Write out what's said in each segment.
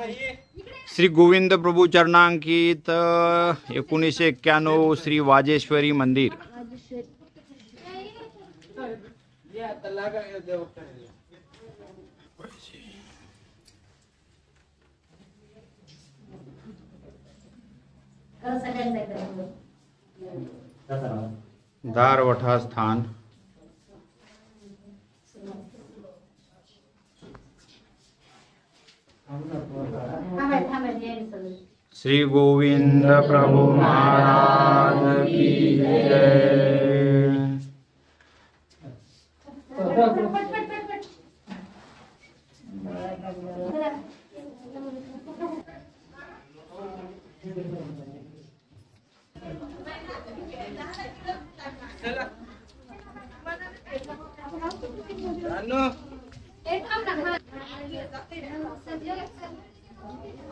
श्री गोविंद प्रभू चरणांकित 1991 श्री वाजेश्वरी मंदिर। दारवठा स्थान। श्री गोविंद प्रभु महाराज की जय।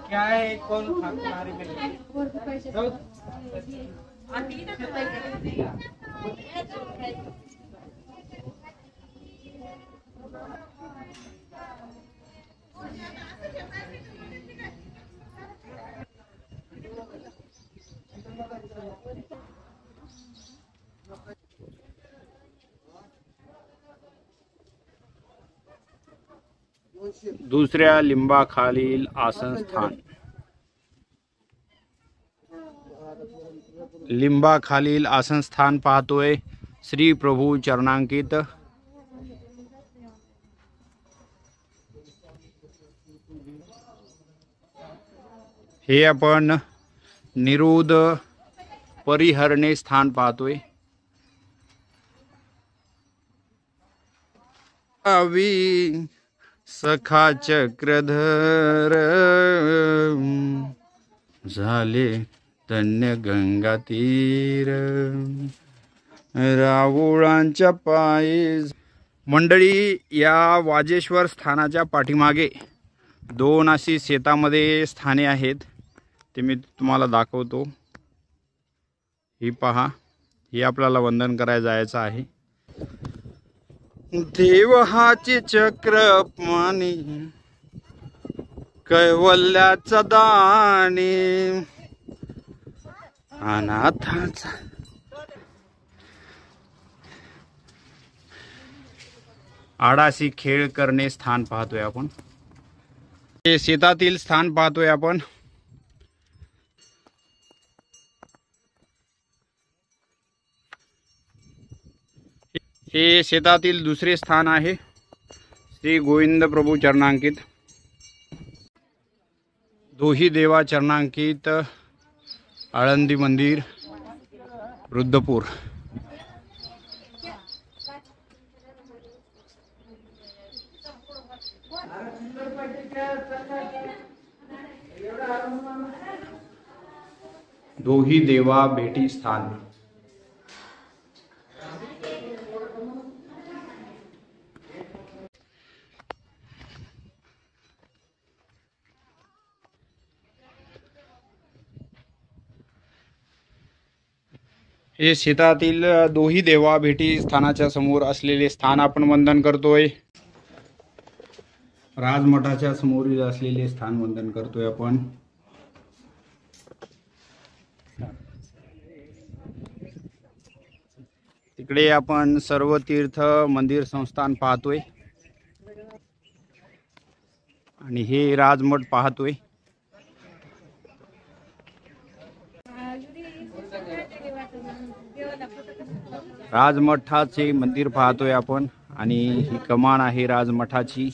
क्या है कौन दुसऱ्या लिंबाखालील आसनस्थान। लिंबाखालील आसनस्थान पाहतोय श्री प्रभू चरणांकित। हे आपण निरुद परिहरणे स्थान पाहतोय। अवी सखा चक्रधर झाले धन्य गंगा तीर रावुळांच्या पायी। मंडळी, या वाजेश्वर स्थानाच्या पाठीमागे दोन अशी शेतामध्ये स्थाने आहेत, ते मी तुम्हाला दाखवतो। ही पहा, ही आपल्याला वंदन करायला जायचं आहे। देवहाचे चक्र पाणी कैवल्याचा दाणी अनाथाचा आडाशी खेळ करणे स्थान पाहतोय आपण। हे शेतातील स्थान पाहतोय आपण। हे शेतातील दुसरे स्थान आहे श्री गोविंद प्रभू चरणांकित। दोही देवा चरणांकित आळंदी मंदिर रुद्रपूर। दोही देवा भेटी स्थान। हे शेतातील दोही देवा भेटी स्थानाच्या समोर असलेले स्थान आपण वंदन करतोय। राजमठाच्या समोरील असलेले स्थान वंदन करतोय आपण। तिकडे आपण सर्व तीर्थ मंदिर संस्थान पाहतोय आणि हे राजमठ पाहतोय। राजमठाचे मंदिर पाहतोय आपण आणि ही कमान आहे राजमठाची।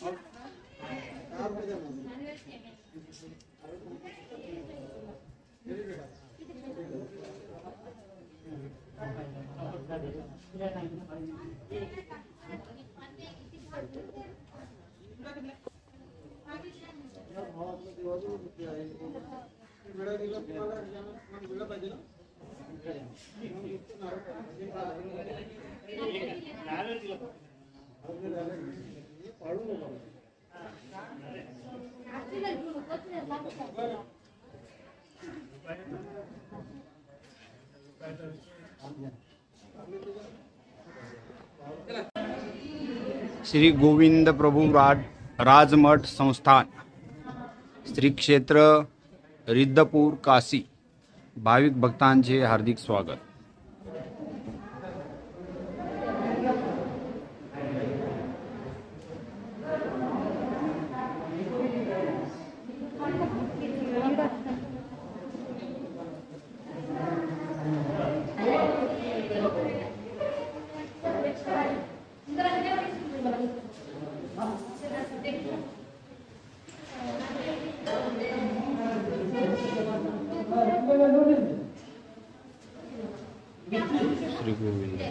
श्री गोविंद प्रभु राजमठ संस्थान। श्री क्षेत्र रिद्धपूर काशी भाविक भक्तांचे हार्दिक स्वागत। श्री गोविंद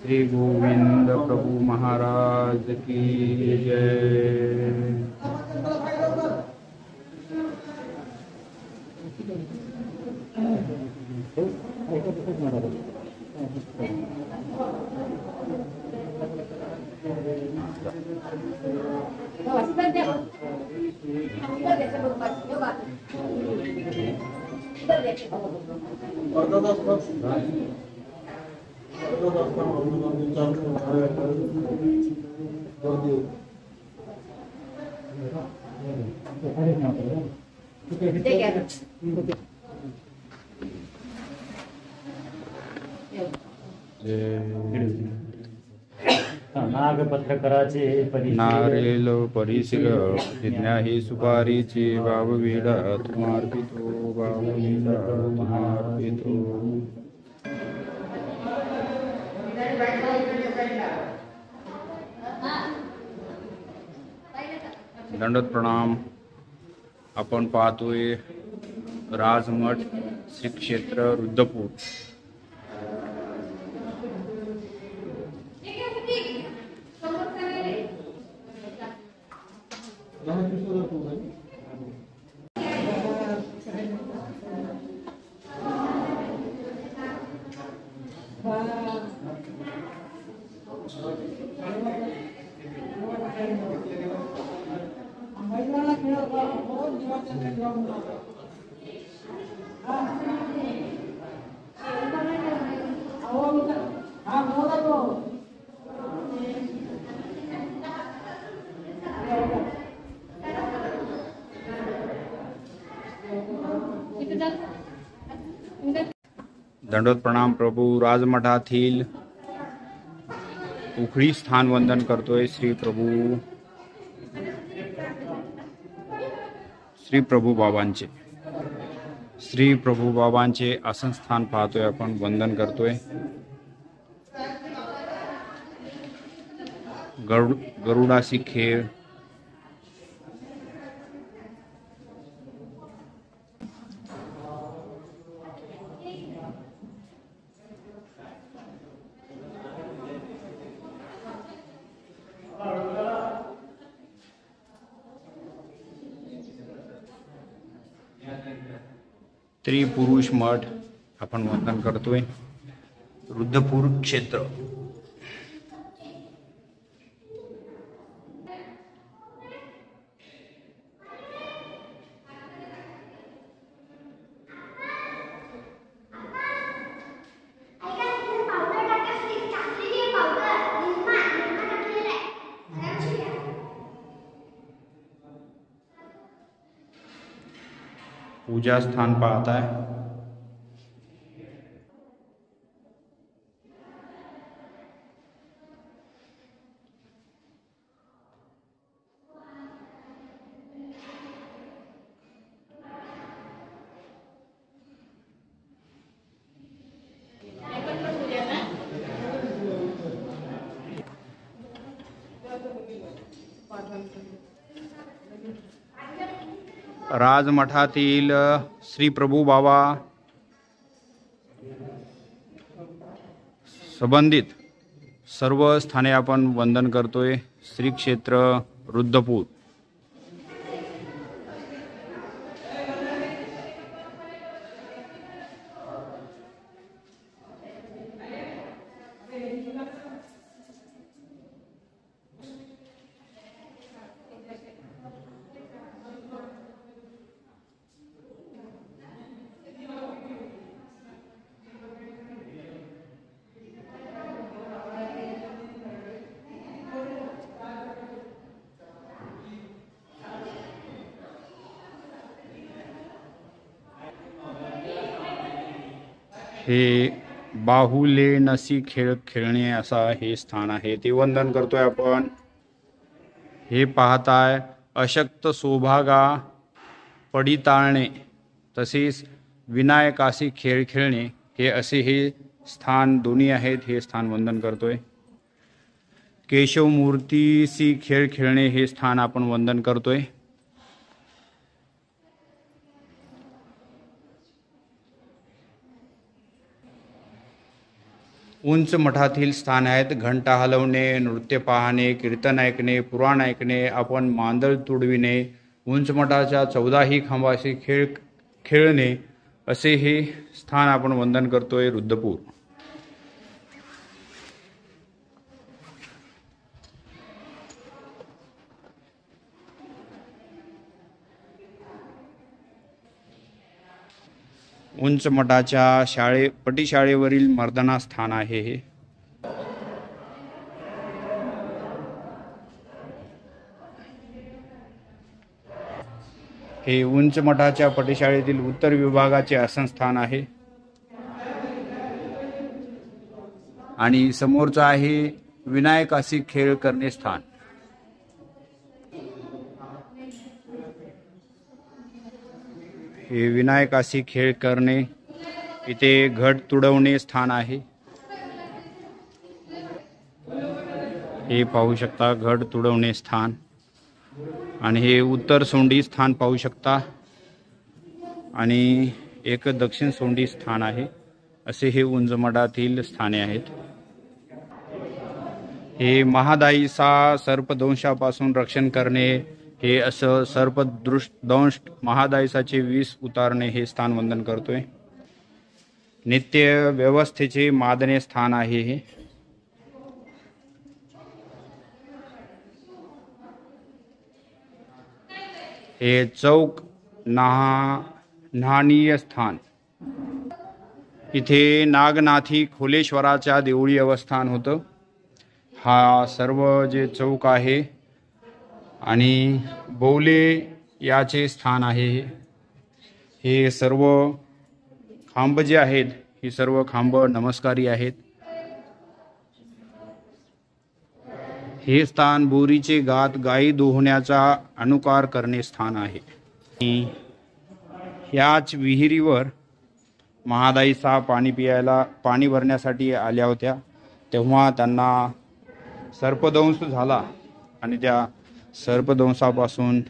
श्री गोविंद प्रभु महाराज की जय। नागपत्रकाराचे नारेल परिशिर जिज्ञा ही सुपारीची वावविडा तुमार्पितो वावविडा तुमार्पितो। दंडवत प्रणाम। आपण पाहतोय राजमठ श्री क्षेत्र रुद्धपूर। दंडवत प्रणाम प्रभू। राजमठातील उखळी स्थान वंदन करतोय श्री प्रभू बाबांचे। श्री प्रभू बाबांचे आसन स्थान पाहतोय आपण, वंदन करतोय। गरुडासी खेळ त्रिपुरुष मठ आपण वंदन करतोय। रुद्धपूर क्षेत्र पूजा स्थान पाहता है। राजमठातील श्री प्रभू बाबा संबंधित सर्व स्थाने आपण वंदन करतोय। श्री क्षेत्र रुद्रपूर। हे बाहुले नसी खेळ खेळणे असा हे स्थान आहे, ते वंदन करतोय आपण। हे पाहताय अशक्त सौभागा पडिताळणे तसेच विनायकाशी खेळ खेळणे हे असे हे स्थान दोन्ही आहेत, हे स्थान वंदन करतोय। केशव मूर्तीशी खेळ खेळणे हे स्थान आपण वंदन करतोय। उंच मठातील स्थान आहेत। घंटा हलवणे, नृत्य पाहणे, कीर्तन ऐकणे, पुराण ऐकणे, आपण मांदळ तुडविणे, उंच मठाच्या 14ही खांबाशी खेळणे असे हे स्थान आपण वंदन करतोय रुद्रपूर। उंच मठाच्या पटीशाळेवरील मर्दाना स्थान आहे हे। हे उंच मठाच्या पटीशाळेतील उत्तर विभागाचे आसनस्थान आहे। आणि समोरचं आहे विनायकाशी खेळ करणे स्थान। हे विनायकाशी खेळ करणे, इथे घट तुडवणे स्थान आहे। हे पाहू शकता घट तुडवणे स्थान। आणि हे उत्तर सोंडी स्थान पाहू शकता आणि एक दक्षिण सोंडी स्थान आहे, असे हे उंच मठातील स्थाने आहेत। हे महादायीचा सर्पदंशापासून रक्षण करणे, हे असं सर्पदंश महादायीसाचे विष उतारणे हे स्थान वंदन करतोय। नित्य व्यवस्थेचे मादने स्थान आहे हे। हे चौक न्हाणीय स्थान, इथे नागनाथी खोलेश्वराच्या देवळी अवस्थान होतं। हा सर्व जे चौक आहे आणि बौले याचे स्थान आहे। हे सर्व खांब जे आहेत, ही सर्व खांब नमस्कारी आहेत। हे स्थान बोरीचे गात गायी दोहण्याचा अनुकार करणे स्थान आहे। याच विहिरीवर महादायीचा पाणी भरण्यासाठी आल्या होत्या, तेव्हा त्यांना सर्पदंश झाला आणि त्या सर्पदंशापासून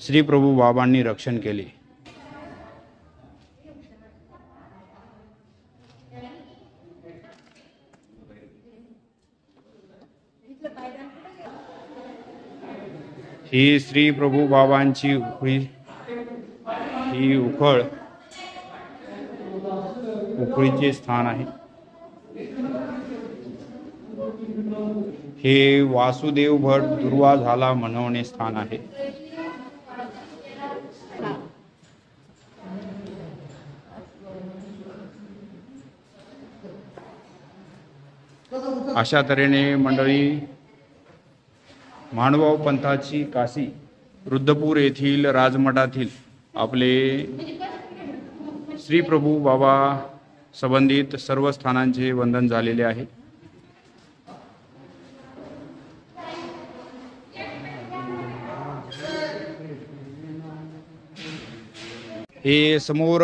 श्री प्रभू बाबांनी रक्षण केले। ही श्री प्रभू बाबांची ही उखळीचे स्थान आहे। हे वासुदेव भट दुर्वा झाला म्हणवणे स्थान आहे। अशा तऱ्हेने मंडळी महानुभाव पंथाची काशी रुद्रपूर येथील राजमठातील आपले श्री प्रभू बाबा संबंधित सर्व स्थानांचे वंदन झालेले आहे। हे समोर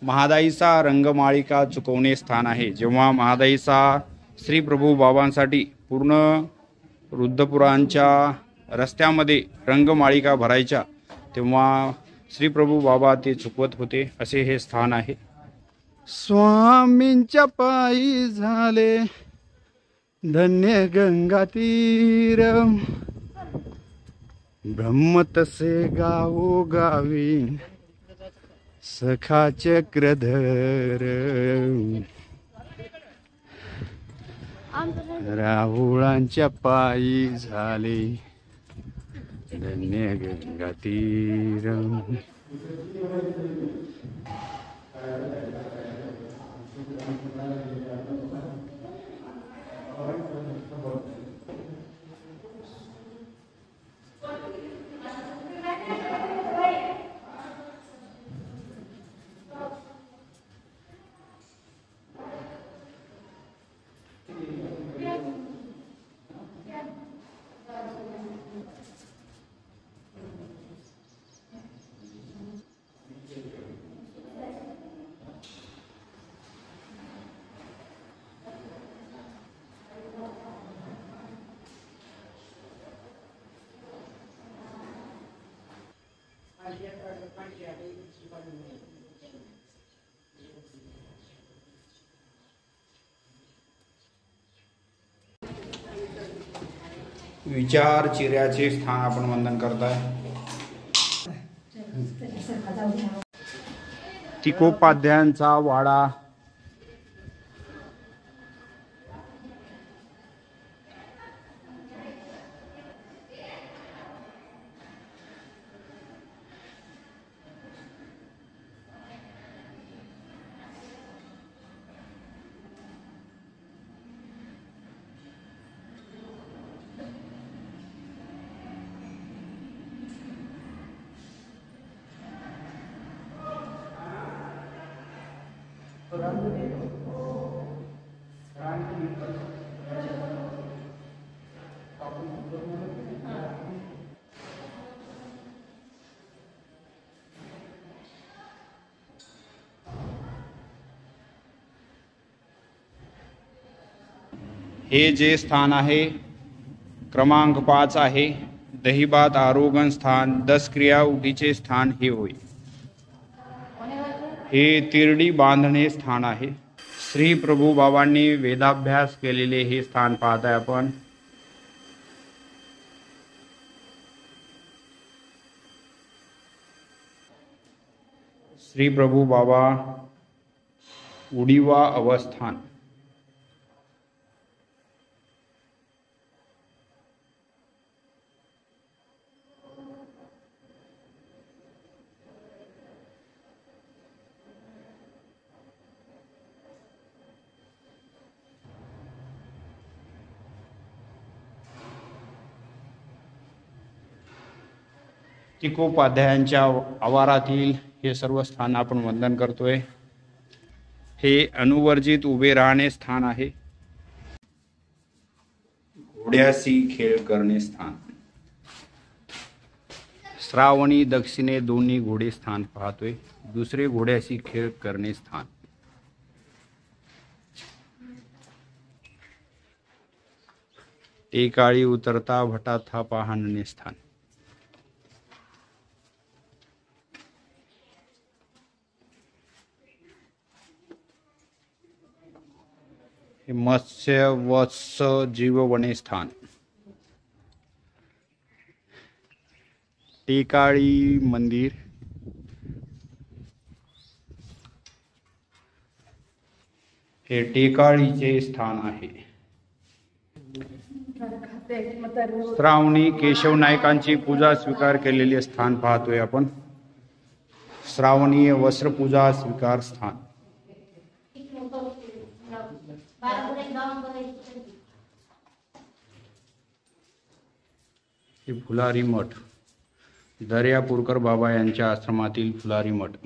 महादायीचा रंगमाळिका चुकवणे स्थान आहे। जेव्हा महादायीचा श्री प्रभू बाबांसाठी पूर्ण रुद्रपुरांच्या रस्त्यामध्ये रंगमाळिका भरायच्या, तेव्हा श्री प्रभू बाबा ते चुकवत होते, असे हे स्थान आहे। स्वामींच्या पायी झाले धन्य गंगा तीर, ब्रह्म तसे गावो गावी सखा चक्रधर, राहुळांच्या पायी झाले धन्य गंगा तीर. विचार चिऱ्याचे स्थान आपण वंदन करताय. तिकोपाध्यायांचा वाडा, हे जे स्थान आहे क्रमांक 5 आहे. दहिबात आरोगण स्थान 10 क्रिया उठीचे स्थान हे होय. हे तिरडी बांधणे स्थान आहे. श्री प्रभू बाबांनी वेदाभ्यास केलेले हे स्थान पाहताय आपण. श्री प्रभू बाबा उडीवा अवस्थान. तिकोपाध्यायांच्या आवारातील हे सर्व स्थान आपण वंदन करतोय. हे अनुवर्जित उभे राहणे स्थान आहे. घोड्यासी खेळ करणे स्थान. श्रावणी दक्षिणे दोन्ही घोडे स्थान पाहतोय. दुसरे घोड्यासी खेळ करणे स्थान. टेकाळी उतरता भटा थापा हाणणे स्थान. मत्स्य वत्स जीववने स्थान. टेकाळी मंदिर. हे टेकाळीचे स्थान आहे. श्रावणी केशव नायकांची पूजा स्वीकार केलेले स्थान पाहतोय आपण. श्रावणीय वस्त्र पूजा स्वीकार स्थान. हे फुलारी मठ. दर्यापूरकर बाबा यांच्या आश्रमातील फुलारी मठ.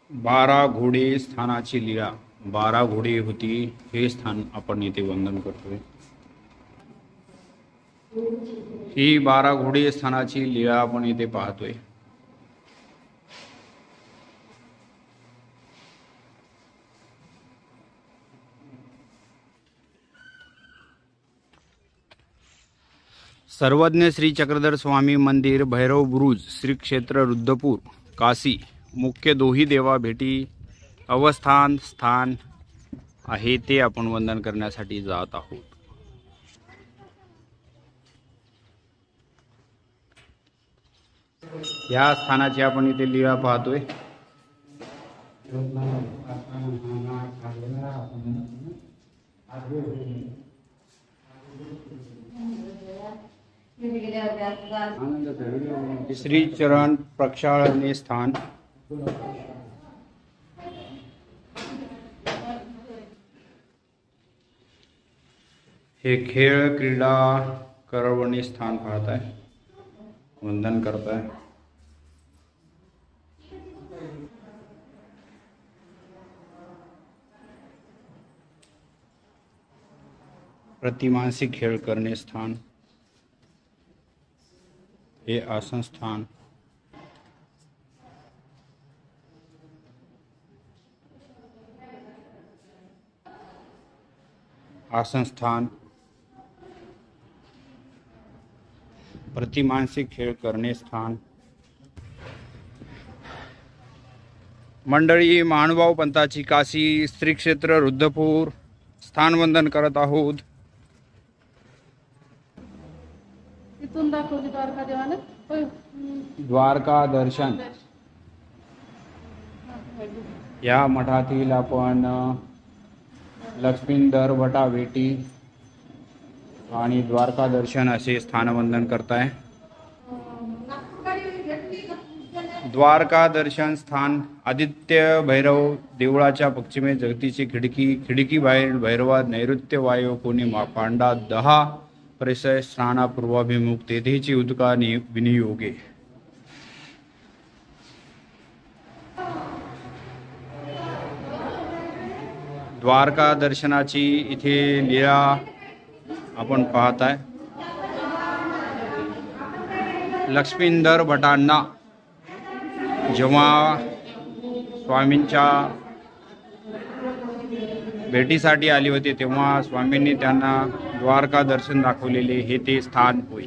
बारा घोडे स्थानाची लीळा. 12 घोडे होती, हे स्थान आपण इथे वंदन करतोय. ही 12 घोडे स्थानाची लीळा आपण इथे पाहतोय. सर्वज्ञ श्री चक्रधर स्वामी मंदिर, भैरव बुरुज, श्री क्षेत्र रुद्रपूर, काशी, मुख्य दोही देवा भेटी अवस्थान स्थान आहे ते आपण वंदन करण्यासाठी जात आहोत. या स्थानाची आपण इथे लीळा पाहतोय. श्री चरण प्रक्षाळने स्थान. हे खेळ क्रीडा करवणी स्थान पाहताय, वंदन करताय. प्रतिमानसिक खेळ करणे स्थान. हे आसन स्थान. आसन स्थान, प्रतिमानसिक खेळ करणे स्थान. मंडळी, महानुभाव पंथाची काशी, श्री क्षेत्र रुद्रपूर स्थान वंदन करत आहोत. इथून दाखवते द्वारका देवाला. द्वारका दर्शन. या मठातील आपण लक्ष्मींदर भटा भेटी आणि द्वारका दर्शन असे स्थानवंदन करताय. द्वारका दर्शन स्थान. आदित्य भैरव देवळाच्या पश्चिमेस जगतीची खिडकी. खिडकी बाहेर भैरवा नैऋत्य वायू कोणी पांडा 10 परिसर स्नाना पूर्वाभिमुख तेथेची उदका विनियोगे. द्वारका दर्शनाची इथे लीळा आपण पाहताय. लक्ष्मींदर भटांना जेव्हा स्वामींच्या भेटीसाठी आले होते तेव्हा स्वामींनी त्यांना द्वारका दर्शन दाखवलेले हे ते स्थान होय.